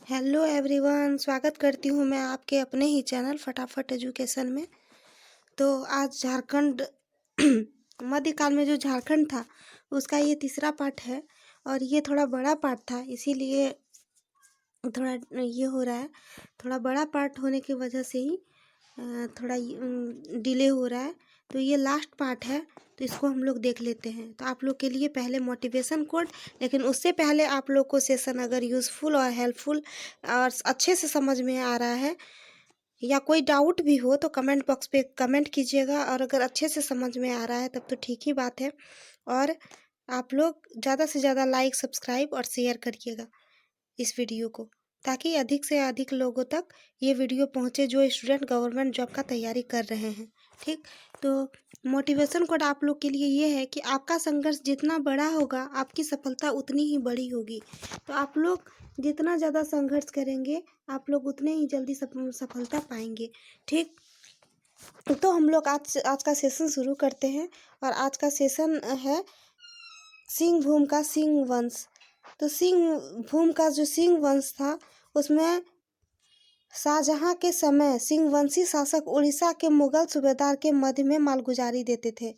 Hello everyone, स्वागत करती हूँ मैं आपके अपने ही चैनल फटाफट एजुकेशन में। तो आज झारखंड मध्यकाल में जो झारखंड था उसका ये तीसरा पार्ट है और ये थोड़ा बड़ा पार्ट था, इसीलिए थोड़ा ये हो रहा है। थोड़ा बड़ा पार्ट होने की वजह से ही थोड़ा डिले हो रहा है। तो ये लास्ट पार्ट है, तो इसको हम लोग देख लेते हैं। तो आप लोग के लिए पहले मोटिवेशन कोड, लेकिन उससे पहले आप लोग को सेशन अगर यूज़फुल और हेल्पफुल और अच्छे से समझ में आ रहा है या कोई डाउट भी हो तो कमेंट बॉक्स पे कमेंट कीजिएगा, और अगर अच्छे से समझ में आ रहा है तब तो ठीक ही बात है। और आप लोग ज़्यादा से ज़्यादा लाइक, सब्सक्राइब और शेयर करिएगा इस वीडियो को, ताकि अधिक से अधिक लोगों तक ये वीडियो पहुंचे जो स्टूडेंट गवर्नमेंट जॉब का तैयारी कर रहे हैं। ठीक, तो मोटिवेशन कोड आप लोग के लिए ये है कि आपका संघर्ष जितना बड़ा होगा आपकी सफलता उतनी ही बड़ी होगी। तो आप लोग जितना ज़्यादा संघर्ष करेंगे आप लोग उतने ही जल्दी सफलता पाएंगे। ठीक, तो हम लोग आज का सेशन शुरू करते हैं। और आज का सेशन है सिंह भूम का सिंह वंश। तो सिंह भूम का जो सिंह वंश था उसमें शाहजहां के समय सिंह वंशी शासक उड़ीसा के मुगल सूबेदार के मध्य में मालगुजारी देते थे।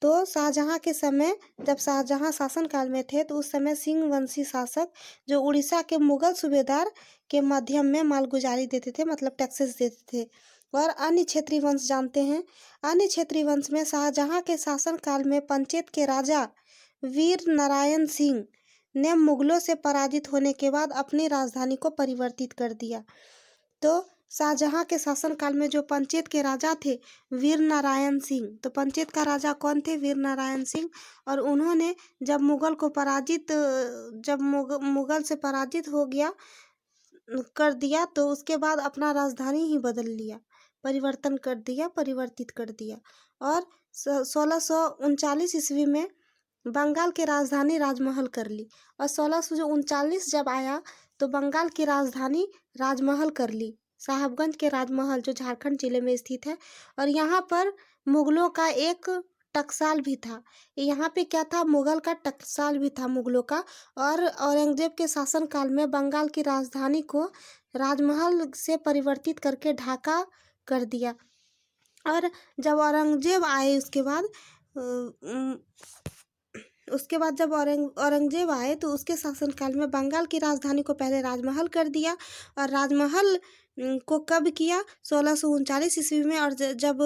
तो शाहजहां के समय, जब शाहजहां शासन काल में थे, तो उस समय सिंह वंशी शासक जो उड़ीसा के मुगल सूबेदार के माध्यम में मालगुजारी देते थे, मतलब टैक्सेस देते थे। और अन्य क्षेत्रीय वंश जानते हैं। अन्य क्षेत्रीय वंश में शाहजहां के शासन काल में पंचेत के राजा वीर नारायण सिंह ने मुगलों से पराजित होने के बाद अपनी राजधानी को परिवर्तित कर दिया। तो शाहजहां के शासनकाल में जो पंचेत के राजा थे वीर नारायण सिंह, तो पंचेत का राजा कौन थे? वीर नारायण सिंह। और उन्होंने जब मुगल से पराजित हो गया कर दिया, तो उसके बाद अपना राजधानी ही बदल लिया, परिवर्तित कर दिया। और 1639 ईस्वी में बंगाल की राजधानी राजमहल कर ली। और 1639 जब आया तो बंगाल की राजधानी राजमहल कर ली, साहबगंज के राजमहल जो झारखंड जिले में स्थित है। और यहाँ पर मुगलों का एक टकसाल भी था। यहाँ पे क्या था? मुगल का टकसाल भी था मुगलों का। और औरंगजेब के शासन काल में बंगाल की राजधानी को राजमहल से परिवर्तित करके ढाका कर दिया। और जब औरंगजेब आए उसके बाद जब औरंगजेब आए तो उसके शासनकाल में बंगाल की राजधानी को पहले राजमहल कर दिया। और राजमहल को कब किया? 1639 ईस्वी में। और जब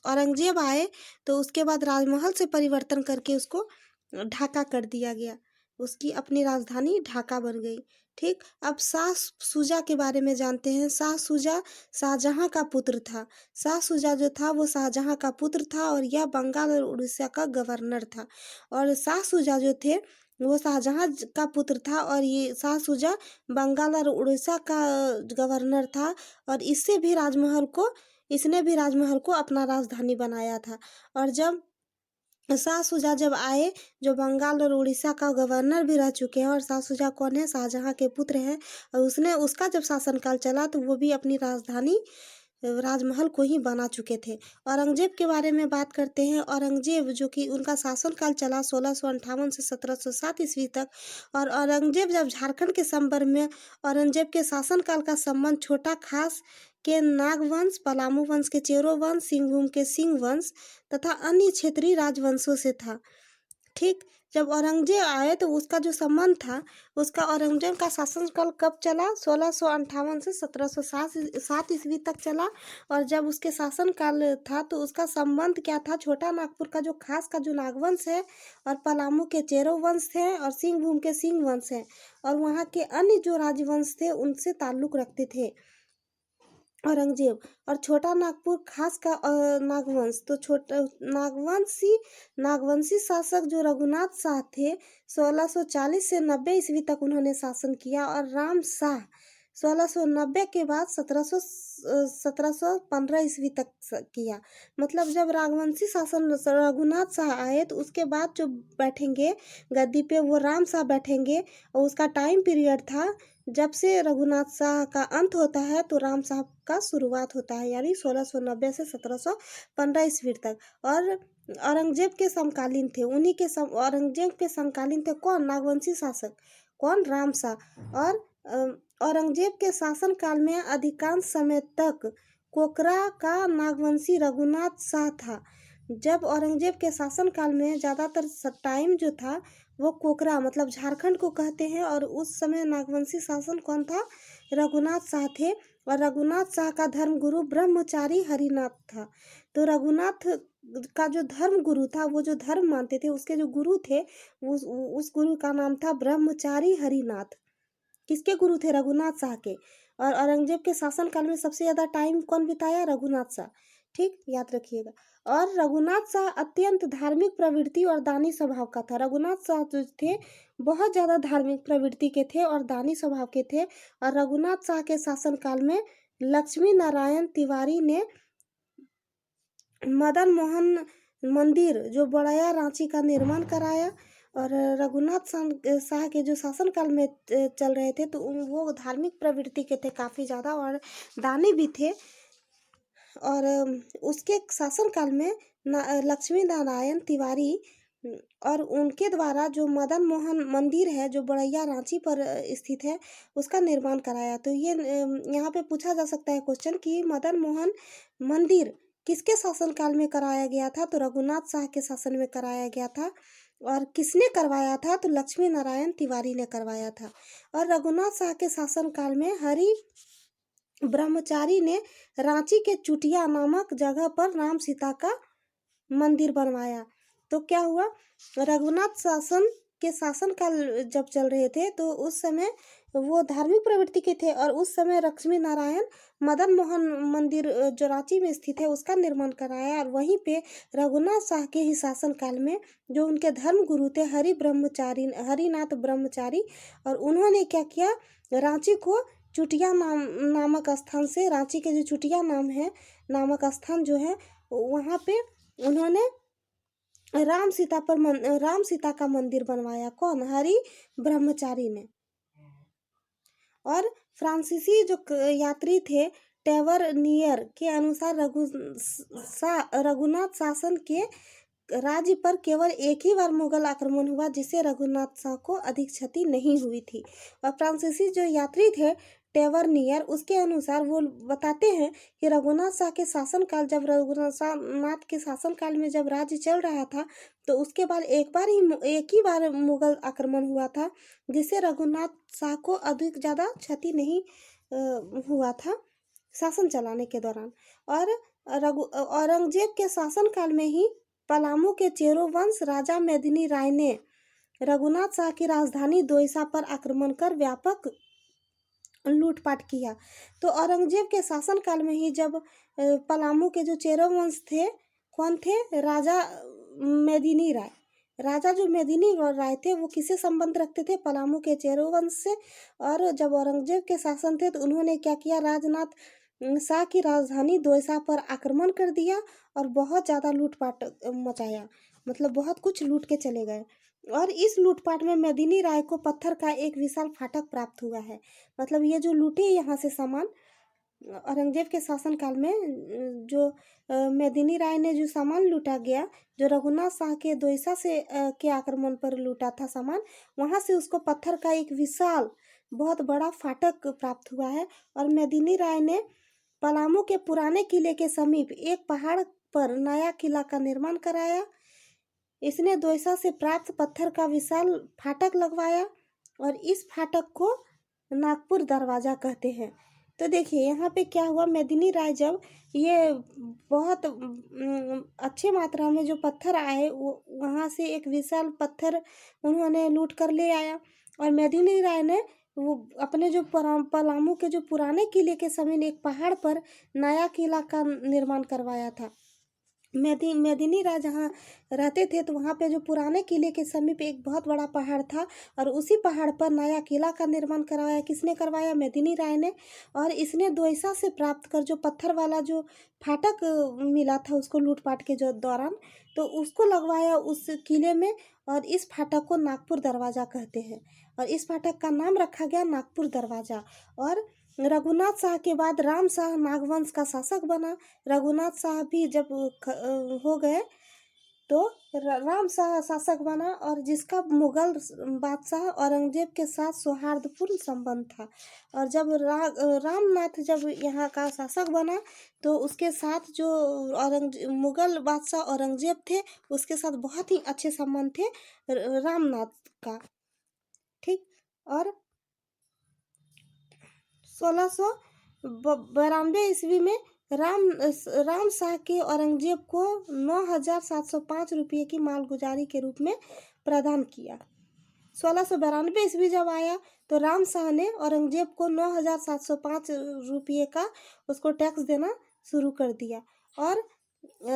औरंगजेब आए तो उसके बाद राजमहल से परिवर्तन करके उसको ढाका कर दिया गया, उसकी अपनी राजधानी ढाका बन गई। ठीक, अब शाह शुजा के बारे में जानते हैं। शाह शुजा शाहजहां का पुत्र था। शाह शुजा जो था वो शाहजहां का पुत्र था और यह बंगाल और उड़ीसा का गवर्नर था। और शाह शुजा जो थे वो शाहजहां का पुत्र था और ये शाह शुजा बंगाल और उड़ीसा का गवर्नर था। और इसने भी राजमहल को अपना राजधानी बनाया था। और जब शाह शुजा जब आए, जो बंगाल और उड़ीसा का गवर्नर भी रह चुके हैं, और शाह शुजा कौन है? शाहजहां के पुत्र हैं। और उसका जब शासनकाल चला तो वो भी अपनी राजधानी राजमहल को ही बना चुके थे। औरंगजेब के बारे में बात करते हैं। औरंगजेब जो कि उनका शासनकाल चला 1658 से 1707 ईस्वी तक। और औरंगजेब जब झारखंड के संदर्भ में औरंगजेब के शासनकाल का संबंध छोटा खास के नागवंश, पलामू वंश के चेरो वंश, सिंहभूम के सिंह वंश तथा अन्य क्षेत्रीय राजवंशों से था। ठीक, जब औरंगजेब आए तो उसका जो संबंध था, उसका औरंगजेब का शासनकाल कब चला? 1658 से 1707 ईस्वी तक चला। और जब उसके शासनकाल था तो उसका संबंध क्या था? छोटा नागपुर का जो खास का जो नागवंश है, और पलामू के चेरो वंश थे, और सिंहभूम के सिंह वंश है, और वहाँ के अन्य जो राजवंश थे उनसे ताल्लुक रखते थे औरंगजेब। और छोटा नागपुर खास का नागवंश, तो छोटा नागवंशी शासक जो रघुनाथ शाह थे 1640 से 90 ईस्वी तक उन्होंने शासन किया। और राम शाह 1690 के बाद 1715 ईस्वी तक किया। मतलब जब राघवंशी शासन रघुनाथ शाह आए तो उसके बाद जो बैठेंगे गद्दी पे वो राम शाह बैठेंगे। और उसका टाइम पीरियड था, जब से रघुनाथ शाह का अंत होता है तो राम साहब का शुरुआत होता है, यानी 1690 से 1715 ईस्वी तक। और औरंगजेब के समकालीन थे, औरंगजेब के समकालीन थे कौन? नागवंशी शासक कौन? राम शाह। और औरंगजेब के शासनकाल में अधिकांश समय तक कोकरा का नागवंशी रघुनाथ शाह था। जब औरंगजेब के शासनकाल में ज़्यादातर टाइम जो था वो कोकरा मतलब झारखंड को कहते हैं, और उस समय नागवंशी शासन कौन था? रघुनाथ शाह थे। और रघुनाथ शाह का धर्मगुरु ब्रह्मचारी हरिनाथ था। तो रघुनाथ का जो धर्म गुरु था, वो जो धर्म मानते थे उसके जो गुरु थे, उस गुरु का नाम था ब्रह्मचारी हरिनाथ। किसके गुरु थे? रघुनाथ शाह के। और औरंगजेब के शासनकाल में सबसे ज़्यादा टाइम कौन बिताया? रघुनाथ शाह। ठीक, याद रखिएगा। और रघुनाथ शाह अत्यंत धार्मिक प्रवृत्ति और दानी स्वभाव का था। रघुनाथ शाह जो थे बहुत ज़्यादा धार्मिक प्रवृत्ति के थे और दानी स्वभाव के थे। और रघुनाथ शाह के शासनकाल में लक्ष्मी नारायण तिवारी ने मदन मोहन मंदिर जो बड़या रांची का निर्माण कराया। और रघुनाथ शाह के जो शासनकाल में चल रहे थे तो वो धार्मिक प्रवृत्ति के थे काफ़ी ज़्यादा, और दानी भी थे। और उसके शासनकाल में लक्ष्मी नारायण तिवारी और उनके द्वारा जो मदन मोहन मंदिर है जो बड़ैया रांची पर स्थित है उसका निर्माण कराया। तो ये यहाँ पे पूछा जा सकता है क्वेश्चन कि मदन मोहन मंदिर किसके शासनकाल में कराया गया था? तो रघुनाथ शाह के शासन में कराया गया था। और किसने करवाया था? तो लक्ष्मी नारायण तिवारी ने करवाया था। और रघुनाथ शाह के शासनकाल में हरि ब्रह्मचारी ने रांची के चुटिया नामक जगह पर राम सीता का मंदिर बनवाया। तो क्या हुआ? रघुनाथ शासन के शासनकाल जब चल रहे थे तो उस समय वो धार्मिक प्रवृत्ति के थे, और उस समय लक्ष्मी नारायण मदन मोहन मंदिर जो रांची में स्थित है उसका निर्माण कराया। और वहीं पे रघुनाथ शाह के ही शासनकाल में जो उनके धर्म गुरु थे हरिनाथ ब्रह्मचारी, और उन्होंने क्या किया? रांची को चुटिया नामक स्थान से, रांची के जो चुटिया नाम है नामक स्थान जो है वहाँ पे उन्होंने राम सीता का मंदिर बनवाया। कौन? हरि ब्रह्मचारी ने। और फ्रांसीसी जो यात्री थे टेवरनियर के अनुसार रघुनाथ शासन के राज्य पर केवल एक ही बार मुगल आक्रमण हुआ जिससे रघुनाथ शाह को अधिक क्षति नहीं हुई थी। और फ्रांसीसी जो यात्री थे टेवरनियर, उसके अनुसार वो बताते हैं कि रघुनाथ शाह के शासनकाल जब रघुनाथ के शासनकाल में जब राज्य चल रहा था तो उसके बाद एक ही बार मुगल आक्रमण हुआ था जिससे रघुनाथ शाह को अधिक ज़्यादा क्षति नहीं हुआ था शासन चलाने के दौरान। और औरंगजेब के शासनकाल में ही पलामू के चेरो वंश राजा मेदिनी राय ने रघुनाथ शाह की राजधानी दोईसा पर आक्रमण कर व्यापक लूटपाट किया। तो औरंगजेब के शासनकाल में ही जब पलामू के जो चेरो वंश थे, कौन थे? राजा मेदिनी राय। राजा जो मेदिनी राय थे वो किससे संबंध रखते थे? पलामू के चेरो वंश से। और जब औरंगजेब के शासन थे तो उन्होंने क्या किया? राजनाथ शाह की राजधानी दोईसा पर आक्रमण कर दिया और बहुत ज़्यादा लूटपाट मचाया, मतलब बहुत कुछ लूट के चले गए। और इस लूटपाट में मेदिनी राय को पत्थर का एक विशाल फाटक प्राप्त हुआ है। मतलब ये जो लूटे यहाँ से सामान औरंगजेब के शासनकाल में जो मेदिनी राय ने जो सामान लूटा गया, जो रघुनाथ शाह के दोईसा से के आक्रमण पर लूटा था सामान, वहाँ से उसको पत्थर का एक विशाल बहुत बड़ा फाटक प्राप्त हुआ है। और मेदिनी राय ने पलामू के पुराने किले के समीप एक पहाड़ पर नया किला का निर्माण कराया। इसने दोईसा से प्राप्त पत्थर का विशाल फाटक लगवाया और इस फाटक को नागपुर दरवाजा कहते हैं। तो देखिए यहाँ पे क्या हुआ, मेदिनी राय जब ये बहुत अच्छे मात्रा में जो पत्थर आए वो वहाँ से एक विशाल पत्थर उन्होंने लूट कर ले आया। और मेदिनी राय ने वो अपने जो पलामू के जो पुराने किले के समीप एक पहाड़ पर नया किला का निर्माण करवाया था। मेदिनी राय जहाँ रहते थे तो वहाँ पे जो पुराने किले के समीप एक बहुत बड़ा पहाड़ था और उसी पहाड़ पर नया किला का निर्माण करवाया। किसने करवाया? मेदिनी राय ने। और इसने दोईसा से प्राप्त कर जो पत्थर वाला जो फाटक मिला था उसको लूटपाट के जो दौरान, तो उसको लगवाया उस किले में। और इस फाटक को नागपुर दरवाजा कहते हैं और इस फाटक का नाम रखा गया नागपुर दरवाजा। और रघुनाथ शाह के बाद राम शाह नागवंश का शासक बना। रघुनाथ शाह भी जब हो गए तो राम शाह शासक बना, और जिसका मुगल बादशाह औरंगजेब के साथ सौहार्दपूर्ण संबंध था। और जब रामनाथ जब यहाँ का शासक बना तो उसके साथ जो मुगल बादशाह औरंगजेब थे उसके साथ बहुत ही अच्छे संबंध थे रामनाथ का। ठीक। और 1692 ईस्वी में राम शाह के औरंगजेब को 9,705 रुपये की मालगुजारी के रूप में प्रदान किया। 1692 ईस्वी जब आया तो राम शाह ने औरंगजेब को 9,705 रुपये का उसको टैक्स देना शुरू कर दिया। और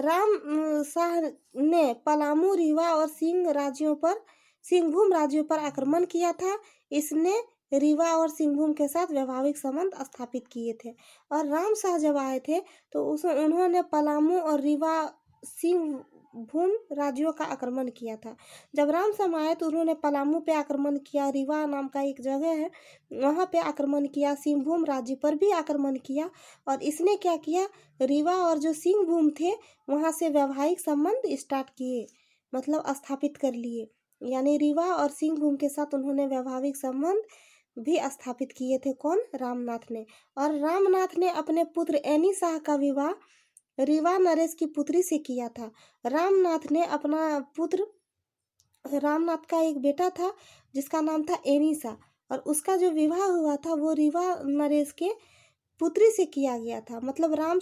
राम शाह ने पलामू, रीवा और सिंहभूम राज्यों पर आक्रमण किया था। इसने रीवा और सिंहभूम के साथ वैवाहिक संबंध स्थापित किए थे। और राम शाह जब आए थे तो उन्होंने पलामू और रीवा सिंहभूम राज्यों का आक्रमण किया था। जब राम शाह आए तो उन्होंने पलामू पे आक्रमण किया, रीवा नाम का एक जगह है वहाँ पे आक्रमण किया, सिंहभूम राज्य पर भी आक्रमण किया। और इसने क्या किया, रीवा और जो सिंहभूम थे वहाँ से वैवाहिक संबंध स्टार्ट किए, मतलब स्थापित कर लिए। यानी रीवा और सिंहभूम के साथ उन्होंने वैवाहिक संबंध भी स्थापित किए थे। कौन? रामनाथ ने। और रामनाथ ने अपने पुत्र एनी शाह का विवाह रीवा नरेश की पुत्री से किया था। रामनाथ ने अपना पुत्र, रामनाथ का एक बेटा था जिसका नाम था एनी शाह, और उसका जो विवाह हुआ था वो रीवा नरेश के पुत्री से किया गया था। मतलब राम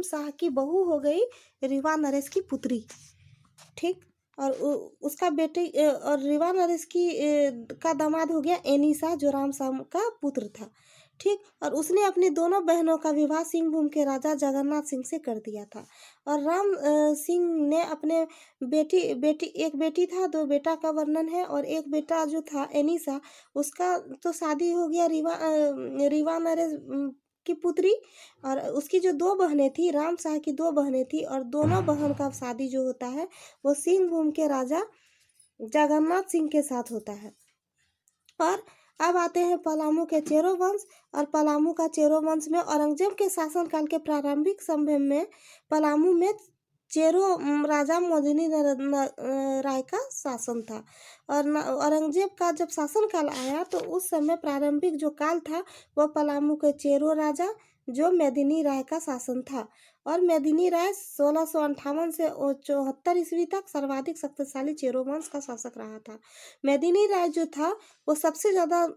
शाह की बहू हो गई रीवा नरेश की पुत्री। ठीक। और उसका बेटे और रीवा नरेश का दामाद हो गया एनी शाह जो राम शाह का पुत्र था। ठीक। और उसने अपनी दोनों बहनों का विवाह सिंहभूम के राजा जगन्नाथ सिंह से कर दिया था। और राम सिंह ने अपने एक बेटी था, 2 बेटा का वर्णन है। और एक बेटा जो था एनी शाह, उसका तो शादी हो गया रीवा नरेश की पुत्री, और उसकी जो 2 बहनें थी, राम शाह की 2 बहनें थी, और दोनों बहन का शादी जो होता है वो सिंहभूम के राजा जगन्नाथ सिंह के साथ होता है। और अब आते हैं पलामू के चेरो वंश। और पलामू का चेरो वंश में औरंगजेब के शासनकाल के प्रारंभिक समय में पलामू में चेरो राजा मोदिनी राय का शासन था। और औरंगजेब का जब शासनकाल आया तो उस समय प्रारंभिक जो काल था वह पलामू के चेरो राजा जो मेदिनी राय का शासन था। और मेदिनी राय 1658 से 74 ईस्वी तक सर्वाधिक शक्तिशाली चेरो वंश का शासक रहा था। मेदिनी राय जो था वो सबसे ज़्यादा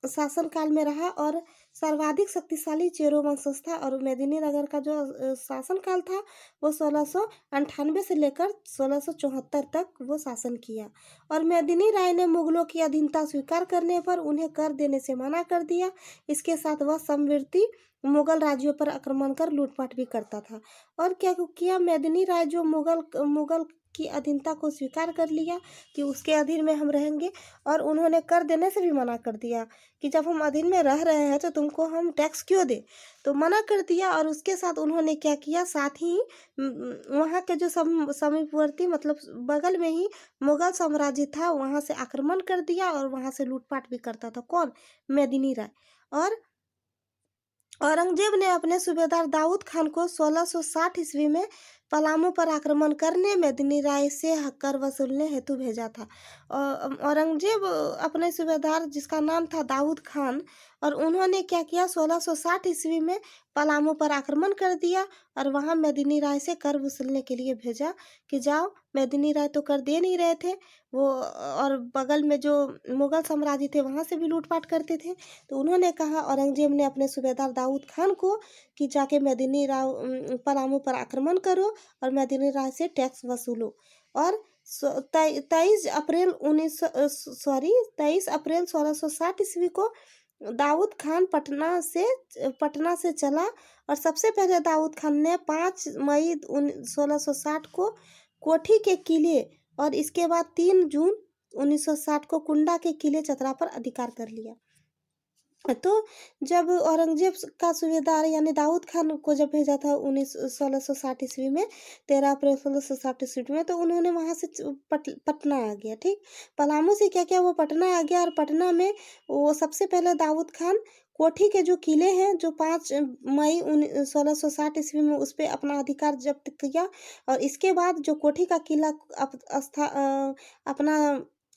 शासनकाल में रहा और सर्वाधिक शक्तिशाली चेरो वंश था। और मेदिनी नगर का जो शासनकाल था वो 1698 से लेकर 1674 तक वो शासन किया। और मेदिनी राय ने मुगलों की अधीनता स्वीकार करने पर उन्हें कर देने से मना कर दिया। इसके साथ वह समवर्ती मुगल राज्यों पर आक्रमण कर लूटपाट भी करता था। और क्या किया मेदिनी राय, जो मुगल की अधीनता को स्वीकार कर लिया कि उसके अधीन में हम रहेंगे, और उन्होंने कर देने से भी मना कर दिया कि जब हम अधीन में रह रहे हैं तो तुमको हम टैक्स क्यों दे, तो मना कर दिया। और उसके साथ उन्होंने क्या किया, साथ ही वहाँ के जो समीपवर्ती मतलब बगल में ही मुगल साम्राज्य था वहाँ से आक्रमण कर दिया और वहाँ से लूटपाट भी करता था। कौन? मेदिनी राय। और औरंगजेब ने अपने सूबेदार दाऊद खान को 1660 ईस्वी में पलामू पर आक्रमण करने मेदिनी राय से कर वसूलने हेतु भेजा था। औरंगजेब अपने सूबेदार जिसका नाम था दाऊद खान, और उन्होंने क्या किया, 1660 ईस्वी में पलामू पर आक्रमण कर दिया और वहाँ मेदिनी राय से कर वसूलने के लिए भेजा कि जाओ। मेदिनी राय तो कर दे नहीं रहे थे वो, और बगल में जो मुगल साम्राज्य थे वहाँ से भी लूटपाट करते थे। तो उन्होंने कहा, औरंगजेब ने अपने सूबेदार दाऊद खान को कि जाके मेदिनी राय पलामू पर आक्रमण करो और मेदिनी राय से टैक्स वसूलो। और 23 अप्रैल 1660 ईस्वी को दाऊद खान पटना से चला। और सबसे पहले दाऊद खान ने 5 मई 1660 को कोठी के किले और इसके बाद 3 जून 1960 को कुंडा के किले चतरा पर अधिकार कर लिया। तो जब औरंगज़ेब का सूबेदार यानी दाऊद खान को जब भेजा था 1660 ईस्वी में, 13 अप्रैल 1660 ईस्वी में, तो उन्होंने वहाँ से पटना आ गया, ठीक। पलामू से क्या किया, वो पटना आ गया, और पटना में वो सबसे पहले दाऊद खान कोठी के जो किले हैं, जो 5 मई 1660 ईस्वी में उस पे अपना अधिकार जब्त किया, और इसके बाद जो कोठी का किला अपना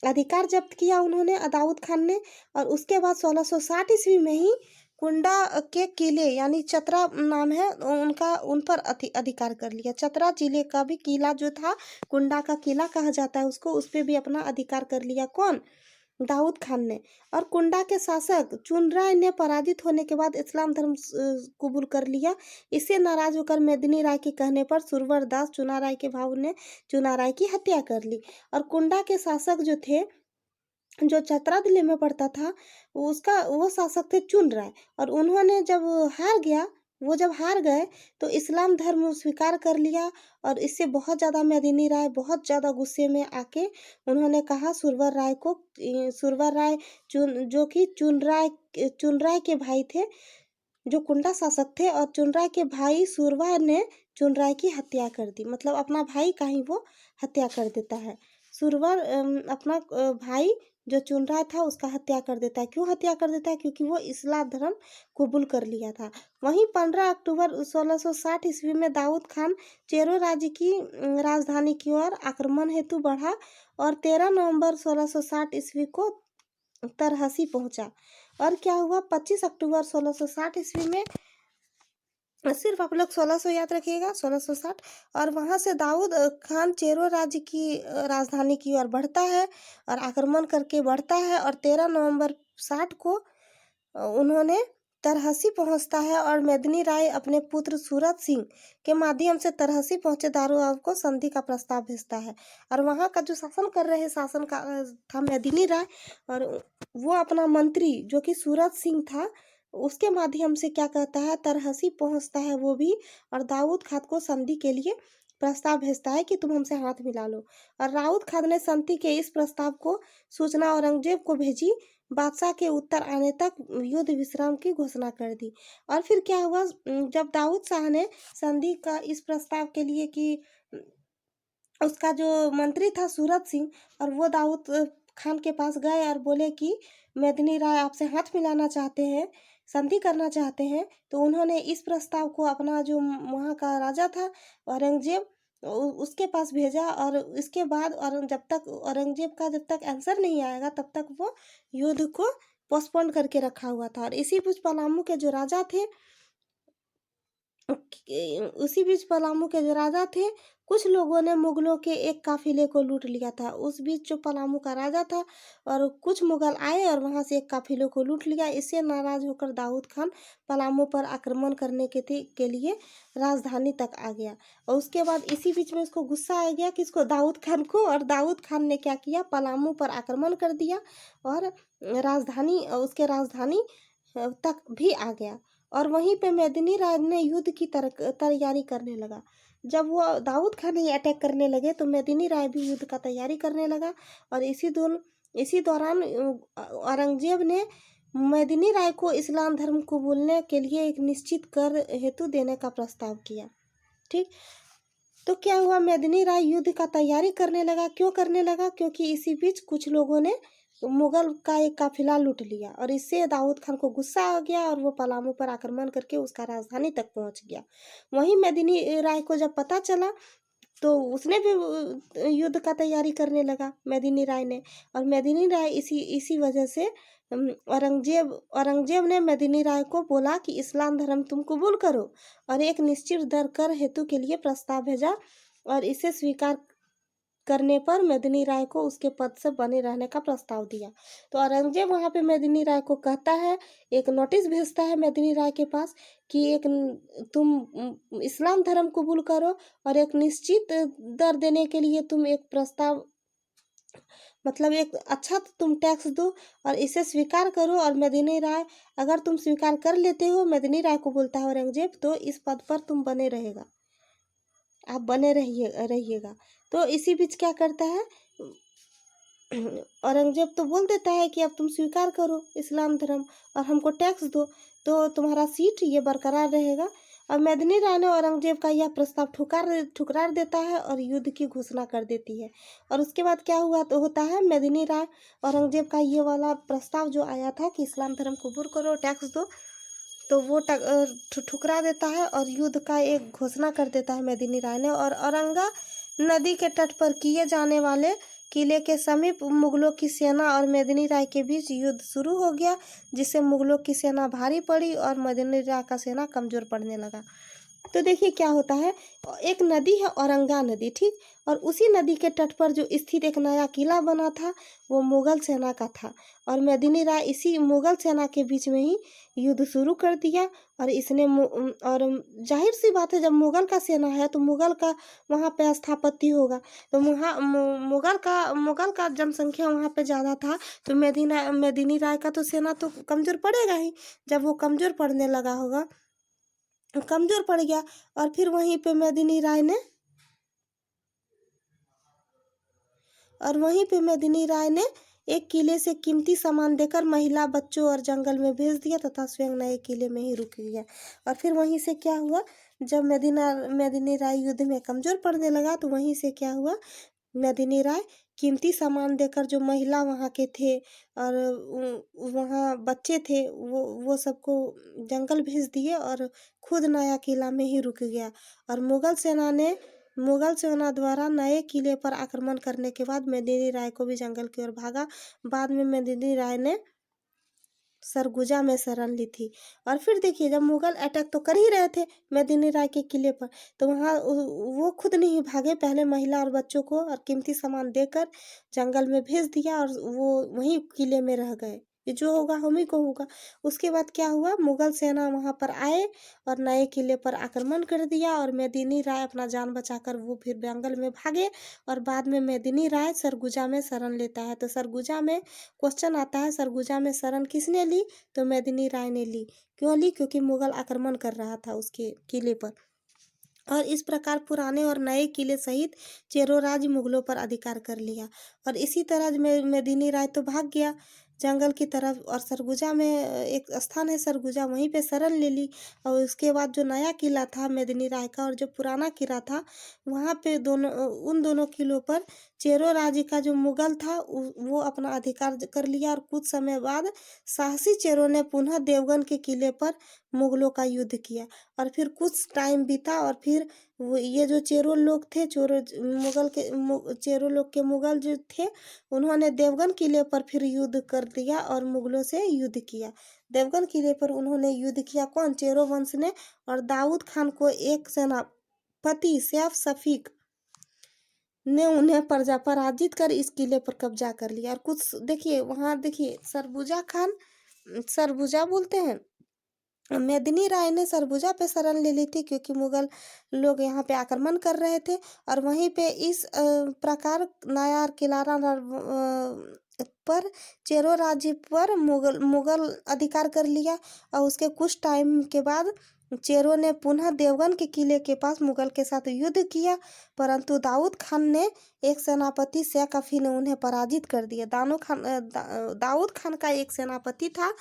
अधिकार जब्त किया उन्होंने, दाऊद खान ने। और उसके बाद 1660 ईस्वी में ही कुंडा के किले यानी चतरा नाम है उनका, उन पर अधिकार कर लिया। चतरा जिले का भी किला जो था, कुंडा का किला कहा जाता है उसको, उस पे भी अपना अधिकार कर लिया। कौन? दाऊद खान ने। और कुंडा के शासक चुनराय ने पराजित होने के बाद इस्लाम धर्म कबूल कर लिया। इससे नाराज होकर मेदिनी राय के कहने पर सुरवर दास चुनाराय के भाऊ ने चुनाराय की हत्या कर ली। और कुंडा के शासक जो थे, जो चतरा जिले में पड़ता था, वो शासक थे चुन राय। और उन्होंने जब हार गए तो इस्लाम धर्म स्वीकार कर लिया। और इससे बहुत ज़्यादा मेदिनी राय बहुत ज़्यादा गुस्से में आके उन्होंने कहा सुरवर राय को, सुरवर राय जो कि चुन राय के भाई थे, जो कुंडा शासक थे, और चुन राय के भाई सुरवा ने चुन राय की हत्या कर दी। मतलब अपना भाई का ही वो हत्या कर देता है। सुरवर अपना भाई जो चुन रहा था उसका हत्या कर देता है। क्यों हत्या कर देता है? क्योंकि वो इस्लाम धर्म कबूल कर लिया था। वहीं 15 अक्टूबर 1660 ईस्वी में दाऊद खान चेरो राज्य की राजधानी की ओर आक्रमण हेतु बढ़ा, और 13 नवंबर 1660 ईस्वी को तरहसी पहुंचा। और क्या हुआ, 25 अक्टूबर 1660 ईस्वी में, सिर्फ आप लोग 1600 याद रखिएगा, 1660। और वहां से दाऊद खान चेरो राज्य की राजधानी की ओर बढ़ता है और आक्रमण करके बढ़ता है। और 13 नवंबर 60 को उन्होंने तरहसी पहुंचता है, और मेदिनी राय अपने पुत्र सूरत सिंह के माध्यम से तरहसी पहुंचे दारूआब को संधि का प्रस्ताव भेजता है। और वहां का जो शासन कर रहे शासन का था मेदिनी राय, और वो अपना मंत्री जो कि सूरत सिंह था उसके माध्यम से क्या कहता है, तरहसी पहुंचता है वो भी, और दाऊद खान को संधि के लिए प्रस्ताव भेजता है कि तुम हमसे हाथ मिला लो। और दाऊद खान ने संधि के इस प्रस्ताव को सूचना औरंगजेब को भेजी। बादशाह के उत्तर आने तक युद्ध विश्राम की घोषणा कर दी। और फिर क्या हुआ, जब दाऊद शाह ने संधि का इस प्रस्ताव के लिए कि उसका जो मंत्री था सूरत सिंह, और वो दाऊद खान के पास गए और बोले कि मेदिनी राय आपसे हाथ मिलाना चाहते हैं, संधि करना चाहते हैं। तो उन्होंने इस प्रस्ताव को अपना जो वहाँ का राजा था औरंगजेब उसके पास भेजा। और इसके बाद, और जब तक औरंगजेब का जब तक आंसर नहीं आएगा तब तक वो युद्ध को पोस्टपोन करके रखा हुआ था। और इसी बीच पलामू के जो राजा थे, उसी बीच पलामू के जो राजा थे, कुछ लोगों ने मुगलों के एक काफिले को लूट लिया था। उस बीच जो पलामू का राजा था और कुछ मुगल आए और वहां से एक काफिले को लूट लिया। इससे नाराज होकर दाऊद खान पलामू पर आक्रमण करने के लिए राजधानी तक आ गया। और उसके बाद इसी बीच में उसको गुस्सा आ गया किसको, दाऊद खान को। और दाऊद खान ने क्या किया, पलामू पर आक्रमण कर दिया और उसके राजधानी तक भी आ गया। और वहीं पे मेदिनी राय ने युद्ध की तैयारी करने लगा। जब वो दाऊद खान ही अटैक करने लगे तो मेदिनी राय भी युद्ध का तैयारी करने लगा। और इसी दौरान औरंगजेब ने मेदिनी राय को इस्लाम धर्म को बोलने के लिए एक निश्चित कर हेतु देने का प्रस्ताव किया। ठीक, तो क्या हुआ, मेदिनी राय युद्ध का तैयारी करने लगा। क्यों करने लगा? क्योंकि इसी बीच कुछ लोगों ने मुगल का एक काफिला लूट लिया, और इससे दाऊद खान को गुस्सा आ गया और वो पलामू पर आक्रमण करके उसका राजधानी तक पहुंच गया। वहीं मेदिनी राय को जब पता चला तो उसने भी युद्ध का तैयारी करने लगा, मेदिनी राय ने। और मेदिनी राय इसी वजह से औरंगजेब ने मेदिनी राय को बोला कि इस्लाम धर्म तुम कबूल करो, और एक निश्चित दर कर हेतु के लिए प्रस्ताव भेजा। और इसे स्वीकार करने पर मेदिनी राय को उसके पद से बने रहने का प्रस्ताव दिया। तो औरंगजेब वहां पे मेदिनी राय को कहता है, एक नोटिस भेजता है मेदिनी राय के पास कि तुम इस्लाम धर्म कबूल करो, और एक निश्चित दर देने के लिए तुम एक प्रस्ताव, मतलब एक अच्छा तुम टैक्स दो और इसे स्वीकार करो। और मेदिनी राय, अगर तुम स्वीकार कर लेते हो, मेदिनी राय को बोलता है औरंगजेब, तो इस पद पर तुम बने रहेगा, आप बने रहिएगा। तो इसी बीच क्या करता है, औरंगजेब तो बोल देता है कि अब तुम स्वीकार करो इस्लाम धर्म और हमको टैक्स दो, तो तुम्हारा सीट ये बरकरार रहेगा। और मेदिनी राय ने औरंगजेब का यह प्रस्ताव ठुकरा देता है और युद्ध की घोषणा कर देती है। और उसके बाद क्या हुआ तो होता है, मेदिनी राय औरंगजेब का ये वाला प्रस्ताव जो आया था कि इस्लाम धर्म कबूल करो, टैक्स दो, तो वो ठुकरा देता है और युद्ध का एक घोषणा कर देता है मेदिनी राय ने। और औरंगा नदी के तट पर किए जाने वाले किले के समीप मुगलों की सेना और मेदिनी राय के बीच युद्ध शुरू हो गया, जिससे मुगलों की सेना भारी पड़ी और मेदिनी राय का सेना कमजोर पड़ने लगा। तो देखिए क्या होता है, एक नदी है औरंगा नदी, ठीक, और उसी नदी के तट पर जो स्थित एक नया किला बना था वो मुगल सेना का था। और मेदिनी राय इसी मुगल सेना के बीच में ही युद्ध शुरू कर दिया। और इसने और जाहिर सी बात है, जब मुगल का सेना है तो मुगल का वहाँ पे स्थापत्य होगा, तो मुगल का जनसंख्या वहाँ पे ज़्यादा था, तो मेदिनी राय का तो सेना तो कमज़ोर पड़ेगा ही। जब वो कमज़ोर पड़ने लगा होगा, कमज़ोर पड़ गया, और फिर वहीं पे मेदिनी राय ने एक किले से कीमती सामान देकर महिला, बच्चों और जंगल में भेज दिया तथा स्वयं नए किले में ही रुक गया। और फिर वहीं से क्या हुआ, जब मेदिनी राय युद्ध में कमज़ोर पड़ने लगा, तो वहीं से क्या हुआ, मेदिनी राय कीमती सामान देकर जो महिला वहाँ के थे और वहाँ बच्चे थे, वो सबको जंगल भेज दिए और खुद नया किला में ही रुक गया। और मुगल सेना द्वारा नए किले पर आक्रमण करने के बाद मेदिनी राय को भी जंगल की ओर भागा। बाद में मेदिनी राय ने सरगुजा में शरण ली थी। और फिर देखिए, जब मुगल अटैक तो कर ही रहे थे मेदिनी राय के किले पर, तो वहाँ वो खुद नहीं भागे, पहले महिला और बच्चों को और कीमती सामान देकर जंगल में भेज दिया और वो वहीं किले में रह गए। ये जो होगा हम ही को होगा। उसके बाद क्या हुआ, मुगल सेना वहाँ पर आए और नए किले पर आक्रमण कर दिया और मेदिनी राय अपना जान बचाकर वो फिर जंगल में भागे। और बाद में मेदिनी राय सरगुजा में शरण लेता है। तो सरगुजा में क्वेश्चन आता है, सरगुजा में शरण किसने ली, तो मेदिनी राय ने ली। क्यों ली, क्योंकि मुगल आक्रमण कर रहा था उसके किले पर। और इस प्रकार पुराने और नए किले सहित चेरो राज्य मुगलों पर अधिकार कर लिया। और इसी तरह मेदिनी राय तो भाग गया जंगल की तरफ, और सरगुजा में एक स्थान है सरगुजा, वहीं पे शरण ले ली। और उसके बाद जो नया किला था मेदिनी राय का और जो पुराना किला था, वहाँ पे उन दोनों किलों पर चेरो राज्य का जो मुगल था वो अपना अधिकार कर लिया। और कुछ समय बाद साहसी चेरो ने पुनः देवगन के किले पर मुगलों का युद्ध किया। और फिर कुछ टाइम बीता और फिर ये जो चेरो लोग थे, चेरो लोग के मुगल जो थे, उन्होंने देवगन किले पर फिर युद्ध कर दिया और मुगलों से युद्ध किया। देवगन किले पर उन्होंने युद्ध किया, कौन, चेरो वंश ने। और दाऊद खान को एक सेनापति सैफ शफीक ने उन्हें पराजित कर इस किले पर कब्जा कर लिया। और कुछ देखिए वहाँ, देखिए सरबुजा बोलते हैं, मेदिनी राय ने सरबुजा पे शरण ले ली थी क्योंकि मुगल लोग यहाँ पे आक्रमण कर रहे थे। और वहीं पे इस प्रकार नायार किलारा पर चेरो राज्य पर मुगल अधिकार कर लिया। और उसके कुछ टाइम के बाद चेरो ने पुनः देवगन के किले के पास मुगल के साथ युद्ध किया, परंतु दाऊद खान ने एक सेनापति सैकफी ने उन्हें पराजित कर दिया। दाऊद खान का एक सेनापति था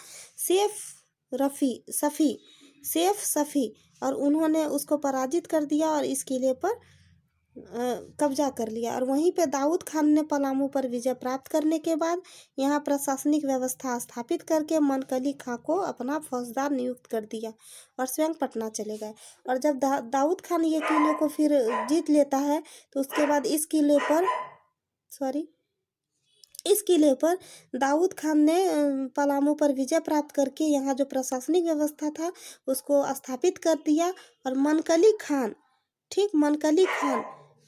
सैफ शफी, और उन्होंने उसको पराजित कर दिया और इस किले पर कब्जा कर लिया। और वहीं पे दाऊद खान ने पलामू पर विजय प्राप्त करने के बाद यहाँ प्रशासनिक व्यवस्था स्थापित करके मनकली खां को अपना फौजदार नियुक्त कर दिया और स्वयं पटना चले गए। और जब दाऊद खान ये किले को फिर जीत लेता है, तो उसके बाद इस किले पर दाऊद खान ने पलामू पर विजय प्राप्त करके यहाँ जो प्रशासनिक व्यवस्था था उसको स्थापित कर दिया। और मनकली खान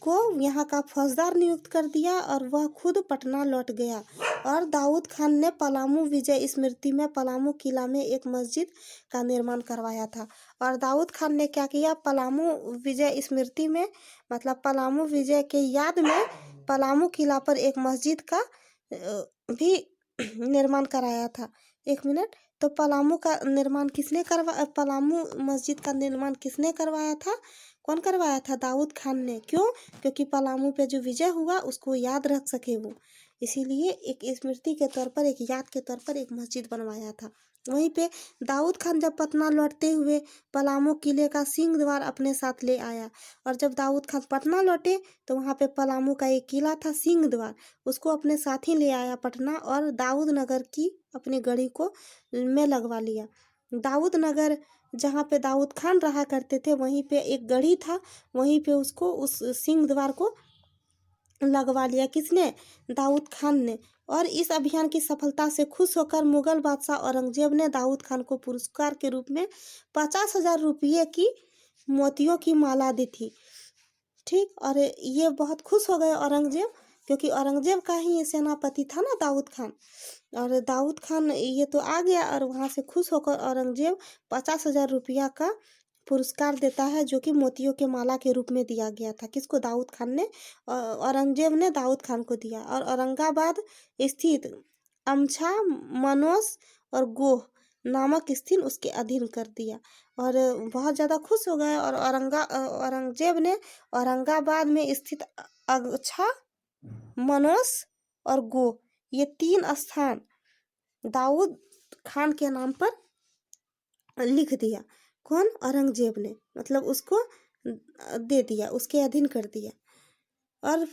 को यहाँ का फौजदार नियुक्त कर दिया और वह खुद पटना लौट गया। और दाऊद खान ने पलामू विजय स्मृति में पलामू किला में एक मस्जिद का निर्माण करवाया था। और दाऊद खान ने क्या किया, पलामू विजय स्मृति में, मतलब पलामू विजय के याद में पलामू किला पर एक मस्जिद का भी निर्माण कराया था। एक मिनट, तो पलामू मस्जिद का निर्माण किसने करवाया था, कौन करवाया था, दाऊद खान ने। क्यों, क्योंकि पलामू पे जो विजय हुआ उसको याद रख सके वो, इसीलिए एक स्मृति के तौर पर, एक याद के तौर पर एक मस्जिद बनवाया था। वहीं पे दाऊद खान जब पटना लौटते हुए पलामू किले का सिंह द्वार अपने साथ ले आया, और जब दाऊद खान पटना लौटे तो वहाँ पे पलामू का एक किला था सिंह द्वार, उसको अपने साथ ही ले आया पटना, और दाऊद नगर की अपनी गढ़ी को में लगवा लिया। दाऊद नगर जहाँ पे दाऊद खान रहा करते थे वहीं पे एक गढ़ी था, वहीं पे उसको उस सिंह द्वार को लगवा लिया। किसने? दाऊद खान ने। और इस अभियान की सफलता से खुश होकर मुगल बादशाह औरंगजेब ने दाऊद खान को पुरस्कार के रूप में 50,000 रुपये की मोतियों की माला दी थी। ठीक, और ये बहुत खुश हो गए औरंगजेब, क्योंकि औरंगजेब का ही ये सेनापति था ना दाऊद खान। और दाऊद खान ये तो आ गया, और वहाँ से खुश होकर औरंगजेब 50,000 रुपया का पुरस्कार देता है, जो कि मोतियों के माला के रूप में दिया गया था। किसको? दाऊद खान ने, औरंगजेब ने दाऊद खान को दिया। और औरंगाबाद स्थित अमछा, मनोस और गोह नामक स्थित उसके अधीन कर दिया। और बहुत ज़्यादा खुश हो गए, और औरंगजेब ने औरंगाबाद में स्थित अमछा, मनोस और गोह ये 3 स्थान दाऊद खान के नाम पर लिख दिया। कौन? औरंगजेब ने, मतलब उसको दे दिया, उसके अधीन कर दिया। और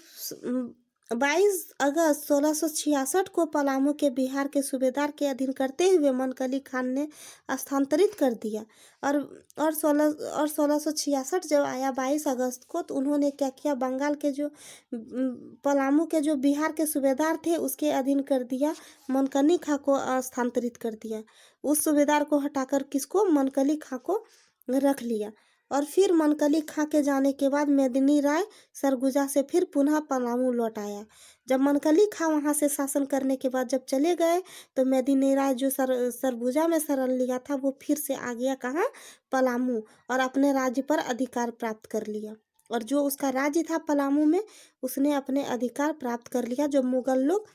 22 अगस्त 1666 को पलामू के बिहार के सूबेदार के अधीन करते हुए मनकली खान ने स्थानांतरित कर दिया। और 1666 जब आया 22 अगस्त को, तो उन्होंने क्या किया? बंगाल के जो पलामू के जो बिहार के सूबेदार थे उसके अधीन कर दिया, मनकली खां को स्थानांतरित कर दिया। उस सूबेदार को हटाकर किसको? मनकली खां को रख लिया। और फिर मनकली खां के जाने के बाद मेदिनी राय सरगुजा से फिर पुनः पलामू लौट आया। जब मनकली खां वहां से शासन करने के बाद जब चले गए, तो मेदिनी राय जो सरगुजा में शरण लिया था वो फिर से आ गया कहाँ? पलामू, और अपने राज्य पर अधिकार प्राप्त कर लिया। और जो उसका राज्य था पलामू में, उसने अपने अधिकार प्राप्त कर लिया, जो मुगल लोग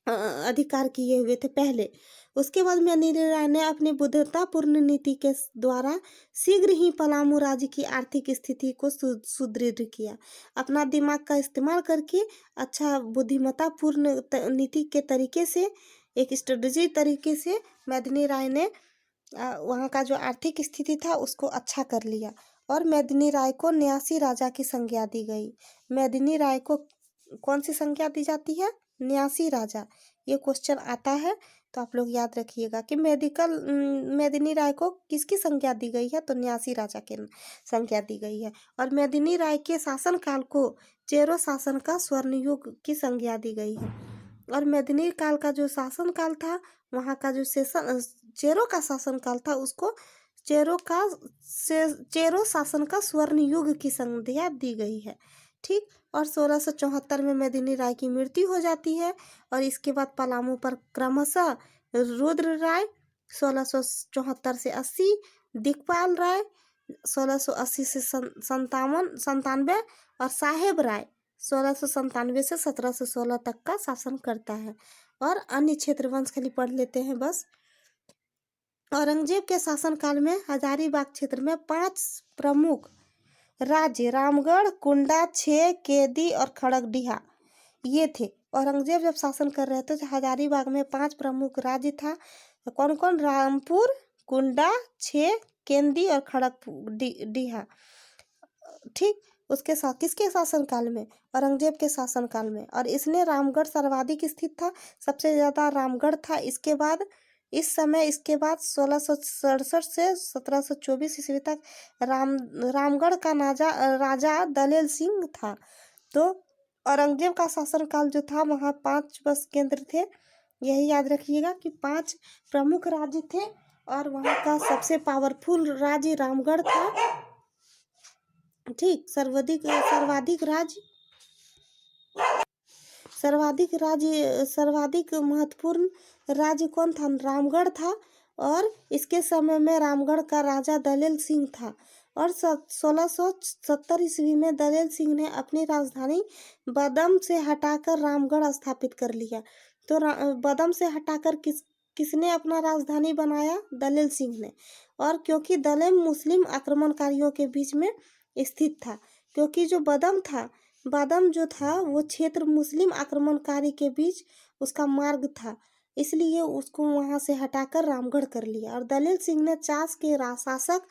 अधिकार किए हुए थे पहले। उसके बाद मेदिनी राय ने अपनी बुद्धतापूर्ण नीति के द्वारा शीघ्र ही पलामू राज्य की आर्थिक स्थिति को सुदृढ़ किया। अपना दिमाग का इस्तेमाल करके अच्छा बुद्धिमत्तापूर्ण नीति के तरीके से, एक स्ट्रेटजी तरीके से मेदिनी राय ने वहाँ का जो आर्थिक स्थिति था उसको अच्छा कर लिया। और मेदिनी राय को न्यासी राजा की संज्ञा दी गई। मेदिनी राय को कौन सी संज्ञा दी जाती है? न्यासी राजा। ये क्वेश्चन आता है तो आप लोग याद रखिएगा कि मेदिनी राय को किसकी संज्ञा दी गई है? तो न्यासी राजा के संज्ञा दी गई है। और मेदिनी राय के शासनकाल को चेरो शासन का स्वर्ण युग की संज्ञा दी गई है। और मेदिनी काल का जो शासनकाल था, वहाँ का जो चेरो का शासनकाल था, उसको चेरो शासन का स्वर्ण युग की संज्ञा दी गई है। ठीक। और 1674 में मेदिनी राय की मृत्यु हो जाती है। और इसके बाद पलामू पर क्रमशः रुद्र राय 1674 से 80, दिक्पाल राय 1680 से 97, और साहेब राय 1697 से 1716 तक का शासन करता है। और अन्य क्षेत्र वंश खाली पढ़ लेते हैं बस। औरंगजेब के शासनकाल में हजारीबाग क्षेत्र में 5 प्रमुख राज्य रामगढ़, कुंडा, छे, केदी और खड़गडिहा ये थे। औरंगजेब जब शासन कर रहे थे तो हजारीबाग में 5 प्रमुख राज्य था। कौन कौन? रामपुर, कुंडा, छे, केंदी और खड़गडिहा। ठीक। उसके साथ किसके शासनकाल में? औरंगजेब के शासनकाल में। और इसने रामगढ़ सर्वाधिक स्थित था, सबसे ज्यादा रामगढ़ था। इसके बाद 1667 से 1724 ईस्वी तक रामगढ़ का राजा दलेल सिंह था। तो औरंगजेब का शासनकाल जो था वहाँ 5 बस केंद्र थे। यही याद रखिएगा कि 5 प्रमुख राज्य थे, और वहाँ का सबसे पावरफुल राज्य रामगढ़ था। ठीक। सर्वाधिक महत्वपूर्ण राज्य कौन था? रामगढ़ था। और इसके समय में रामगढ़ का राजा दलेल सिंह था। और 1670 ईस्वी में दलेल सिंह ने अपनी राजधानी बदम से हटाकर रामगढ़ स्थापित कर लिया। तो बदम से हटाकर किसने अपना राजधानी बनाया? दलेल सिंह ने। और क्योंकि दलेम मुस्लिम आक्रमणकारियों के बीच में स्थित था, क्योंकि जो बदम था बादम जो था वो क्षेत्र मुस्लिम आक्रमणकारी के बीच उसका मार्ग था, इसलिए उसको वहां से हटाकर रामगढ़ कर लिया। और दलील सिंह ने चास के शासक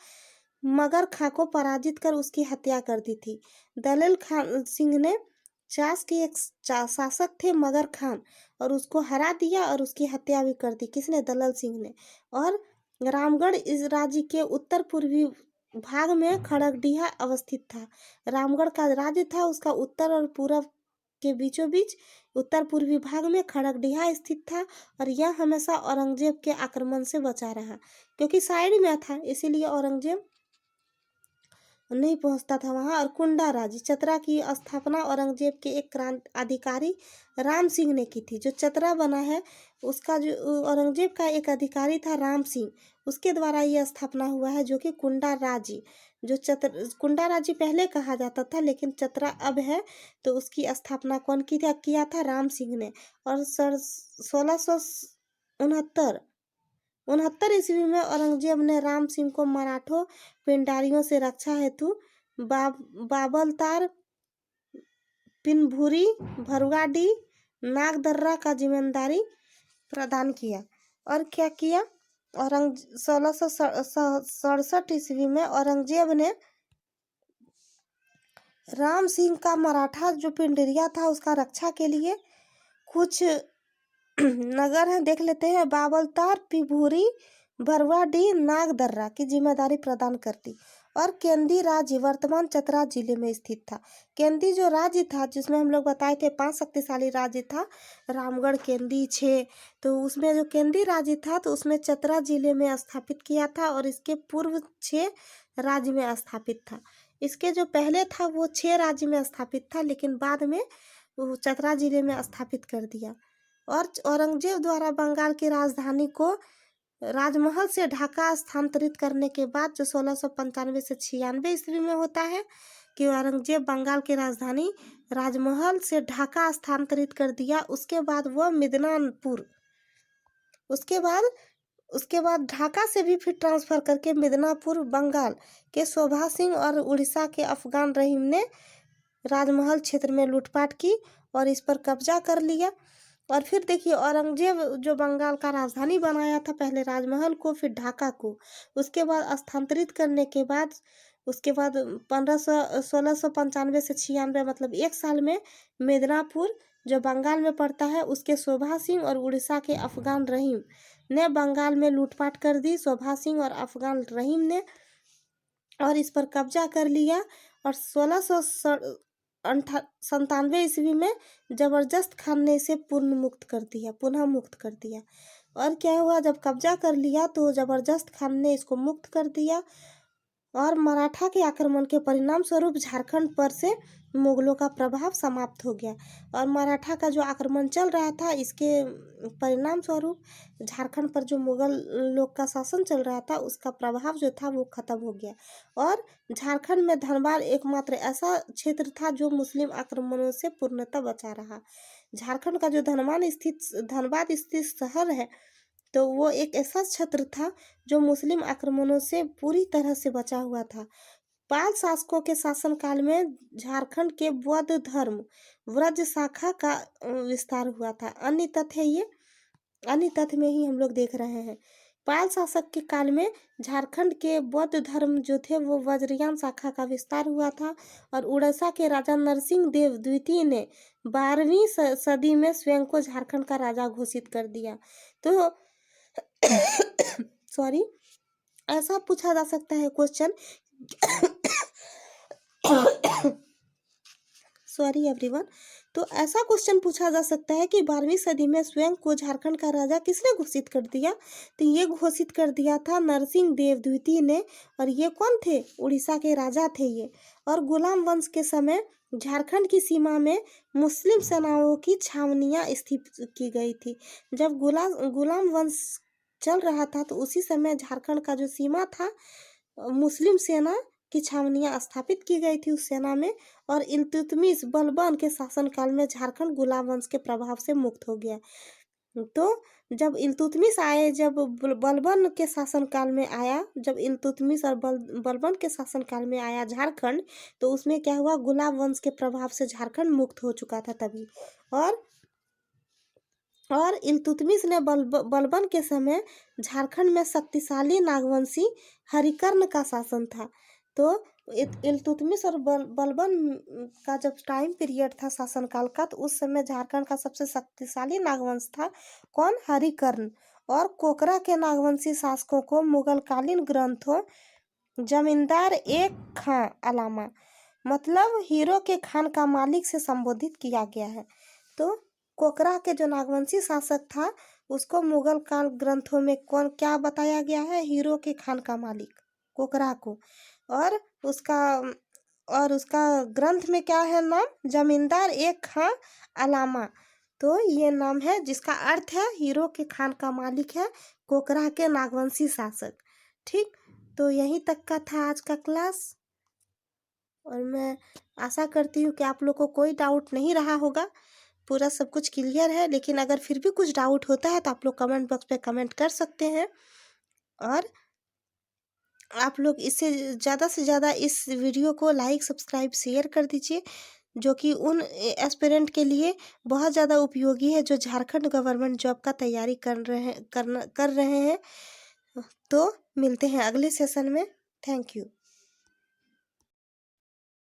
मगर खां को पराजित कर उसकी हत्या कर दी थी। दलील खान सिंह ने चास के एक शासक थे मगर खान, और उसको हरा दिया और उसकी हत्या भी कर दी। किसने? दलल सिंह ने। और रामगढ़ इस राज्य के उत्तर पूर्वी भाग में खड़गडीहा अवस्थित था। रामगढ़ का राज्य था, उसका उत्तर और पूरब के बीचों बीच उत्तर पूर्वी भाग में खड़गडीहा स्थित था। और यह हमेशा औरंगजेब के आक्रमण से बचा रहा, क्योंकि साइड में था, इसीलिए औरंगजेब नहीं पहुंचता था वहां। और कुंडा राज्य, चतरा की स्थापना औरंगजेब के एक क्रांति अधिकारी राम सिंह ने की थी। जो चतरा बना है उसका जो औरंगजेब का एक अधिकारी था राम सिंह, उसके द्वारा यह स्थापना हुआ है, जो कि कुंडा राज्य, जो कुंडा राज्य पहले कहा जाता था लेकिन चतरा अब है। तो उसकी स्थापना कौन किया था? राम सिंह ने। और 1669 ईस्वी में औरंगजेब ने राम सिंह को मराठों पिंडारियों से रक्षा हेतु बाबलतार, पिनभुरी, भरुआडीह, नागदर्रा का जिम्मेदारी प्रदान किया। और क्या किया? 1667 ईस्वी में औरंगजेब ने राम सिंह का मराठा जो पिंडरिया था उसका रक्षा के लिए कुछ नगर हैं, देख लेते हैं। बाबलतार, पिभूरी, भरवाडीह, नागदर्रा की जिम्मेदारी प्रदान कर दी। और केंदी राज्य वर्तमान चतरा जिले में स्थित था। केंदी जो राज्य था, जिसमें हम लोग बताए थे 5 शक्तिशाली राज्य था, रामगढ़, केंदी, 6, तो उसमें जो केंदी राज्य था तो उसमें चतरा जिले में स्थापित किया था। और इसके पूर्व 6 राज्य में स्थापित था। इसके जो पहले था वो 6 राज्य में स्थापित था, लेकिन बाद में वो चतरा जिले में स्थापित कर दिया। और औरंगजेब द्वारा बंगाल की राजधानी को राजमहल से ढाका स्थानांतरित करने के बाद, जो 1695 से 96 ईस्वी में होता है, कि औरंगजेब बंगाल की राजधानी राजमहल से ढाका स्थानांतरित कर दिया। उसके बाद वह मिदनापुर, उसके बाद ढाका से भी फिर ट्रांसफर करके मिदनापुर बंगाल के शोभा सिंह और उड़ीसा के अफगान रहीम ने राजमहल क्षेत्र में लूटपाट की और इस पर कब्जा कर लिया। और फिर देखिए, औरंगजेब जो बंगाल का राजधानी बनाया था, पहले राजमहल को, फिर ढाका को, उसके बाद स्थानांतरित करने के बाद, उसके बाद 1695 से 96, मतलब 1 साल में मिदनापुर जो बंगाल में पड़ता है, उसके शोभा सिंह और उड़ीसा के अफगान रहीम ने बंगाल में लूटपाट कर दी। शोभा सिंह और अफगान रहीम ने, और इस पर कब्जा कर लिया। और 1697 ईस्वी में जबरदस्त खान ने इसे पुनः मुक्त कर दिया। और क्या हुआ? जब कब्जा कर लिया तो जबरदस्त खान ने इसको मुक्त कर दिया। और मराठा के आक्रमण के परिणाम स्वरूप झारखंड पर से मुगलों का प्रभाव समाप्त हो गया। और मराठा का जो आक्रमण चल रहा था, इसके परिणाम स्वरूप झारखंड पर जो मुगल लोग का शासन चल रहा था, उसका प्रभाव जो था वो खत्म हो गया। और झारखंड में धनबाद एकमात्र ऐसा क्षेत्र था जो मुस्लिम आक्रमणों से पूर्णतः बचा रहा। झारखंड का जो धनबाद स्थित शहर है, तो वो एक ऐसा क्षेत्र था जो मुस्लिम आक्रमणों से पूरी तरह से बचा हुआ था। पाल शासकों के शासनकाल में झारखंड के बौद्ध धर्म व्रज शाखा का विस्तार हुआ था। अन्य तथ्य में ही हम लोग देख रहे हैं। पाल शासक के काल में झारखंड के बौद्ध धर्म जो थे वो वज्रयान शाखा का विस्तार हुआ था। और उड़ीसा के राजा नरसिंह देव द्वितीय ने 12वीं सदी में स्वयं को झारखंड का राजा घोषित कर दिया। तो सॉरी, ऐसा पूछा जा सकता है क्वेश्चन सॉरी एवरीवन। तो ऐसा क्वेश्चन पूछा जा सकता है कि 12वीं सदी में स्वयं को झारखंड का राजा किसने घोषित कर दिया? तो ये घोषित कर दिया था नरसिंह देव द्वितीय ने। और ये कौन थे? उड़ीसा के राजा थे ये। और गुलाम वंश के समय झारखंड की सीमा में मुस्लिम सेनाओं की छावनियां स्थापित की गई थी। जब गुलाम वंश चल रहा था तो उसी समय झारखंड का जो सीमा था, मुस्लिम सेना की छावनियां स्थापित की गई थी उस सेना में। और इल्तुतमिश बलबन के शासनकाल में झारखंड गुलाम वंश के प्रभाव से मुक्त हो गया। तो जब इल्तुतमिश आए, जब बलबन के शासनकाल में आया, जब इल्तुतमिश और बलबन के शासनकाल में आया झारखंड, तो उसमें क्या हुआ, गुलाब वंश के प्रभाव से झारखंड मुक्त हो चुका था तभी। और इल्तुतमिश ने बलबन के समय झारखंड में शक्तिशाली नागवंशी हरिकर्ण का शासन था। तो इल्तुतमिश और बलबन का जब टाइम पीरियड था शासनकाल का, तो उस समय झारखंड का सबसे शक्तिशाली नागवंश था कौन, हरिकर्ण। और कोकरा के नागवंशी शासकों को मुगलकालीन ग्रंथों जमींदार एक खां अलामा, मतलब हीरो के खान का मालिक से संबोधित किया गया है। तो कोकरा के जो नागवंशी शासक था, उसको मुगल काल ग्रंथों में कौन क्या बताया गया है, हीरो के खान का मालिक कोकरा को। और उसका ग्रंथ में क्या है नाम, जमींदार एक खां अलामा। तो ये नाम है जिसका अर्थ है हीरो के खान का मालिक है कोकरा के नागवंशी शासक। ठीक, तो यहीं तक का था आज का क्लास, और मैं आशा करती हूँ कि आप लोग को कोई डाउट नहीं रहा होगा, पूरा सब कुछ क्लियर है। लेकिन अगर फिर भी कुछ डाउट होता है तो आप लोग कमेंट बॉक्स पे कमेंट कर सकते हैं। और आप लोग इससे ज़्यादा से ज़्यादा इस वीडियो को लाइक, सब्सक्राइब, शेयर कर दीजिए, जो कि उन एस्पिरेंट के लिए बहुत ज़्यादा उपयोगी है जो झारखंड गवर्नमेंट जॉब का तैयारी कर रहे हैं। तो मिलते हैं अगले सेशन में। Thank you.